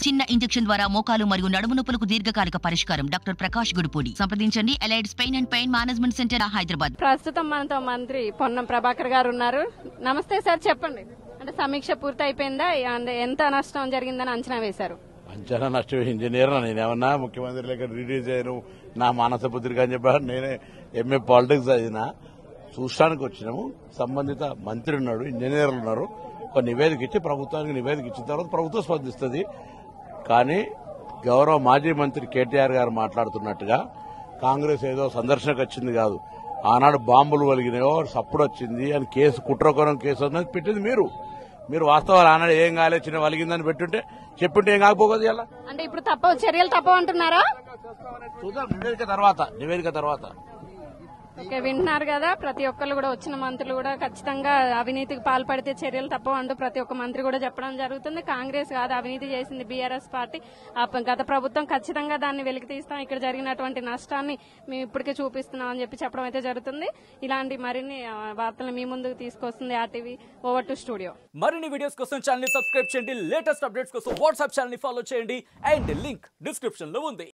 చిన్న ఇంజెక్షన్ ద్వారా మోకాలు మరియు నడుము నొప్పులకు దీర్ఘకాలిక పరిష్కారం. డాక్టర్ ప్రకాష్ గుడిపూడి. సంప్రదించండి. Allieds pain and pain management centre, Hyderabad. ప్రస్తుతం మనతో మంత్రి పొన్నం ప్రభాకర్ గారు ఉన్నారు. నమస్తే సార్, చెప్పండి. అంటే సమీక్ష పూర్తి అయిపోయిందా? ఎంత నష్టం జరిగిందని అంచనా వేశారు? అంచనా నష్టం ఇంజనీర్ నేనేమన్నా ముఖ్యమంత్రి లెక్క రిలీజ్ అయ్యాను నా మానస పుత్రిక అని చెప్పాను. నేనే ఎంఏ పాలిటిక్స్ చదివినా. చూడటానికి వచ్చినాము. సంబంధిత మంత్రి ఉన్నాడు, ఇంజనీర్లు ఉన్నారు. ఒక నివేదిక ఇచ్చి ప్రభుత్వానికి నివేదిక ఇచ్చిన తర్వాత ప్రభుత్వం స్పందిస్తుంది. కానీ గౌరవ మాజీ మంత్రి కేటీఆర్ గారు మాట్లాడుతున్నట్టుగా కాంగ్రెస్ ఏదో సందర్శనకు వచ్చింది కాదు. ఆనాడు బాంబులు వలిగినాయో సప్పుడు వచ్చింది అని కేసు, కుట్రకోణం కేసు అన్నది పెట్టింది మీరు వాస్తవాలు ఆనాడు ఏం కాలే, చిన్న వలిగిందని పెట్టుంటే చెప్పింటే ఏం కాకపోదు. ఇలా అంటే ఇప్పుడు తప్ప చర్యలు తప్ప అంటున్నారా? చూద్దాం నివేదిక తర్వాత. ఓకే, వింటున్నారు కదా. ప్రతి ఒక్కరు కూడా, వచ్చిన మంత్రులు కూడా ఖచ్చితంగా అవినీతికి పాల్పడితే చర్యలు తప్పవంటూ ప్రతి ఒక్క మంత్రి కూడా చెప్పడం జరుగుతుంది. కాంగ్రెస్ కాదు అవినీతి చేసింది, బీఆర్ఎస్ పార్టీ. గత ప్రభుత్వం ఖచ్చితంగా దాన్ని వెలికి తీస్తాం, ఇక్కడ జరిగినటువంటి నష్టాన్ని మేము ఇప్పటికే చూపిస్తున్నాం అని చెప్పడం అయితే జరుగుతుంది. ఇలాంటి మరిన్ని వార్తలు మీ ముందుకు తీసుకొస్తుంది ఆర్టీవీ. Over to studio. మరిన్ని వీడియోస్ కోసం ఛానల్ ని సబ్స్క్రైబ్ చేయండి. లేటెస్ట్ అప్డేట్స్ కోసం వాట్సాప్ ఛానల్ ని ఫాలో చేయండి. అండ్ లింక్ డిస్క్రిప్షన్ లో ఉంది.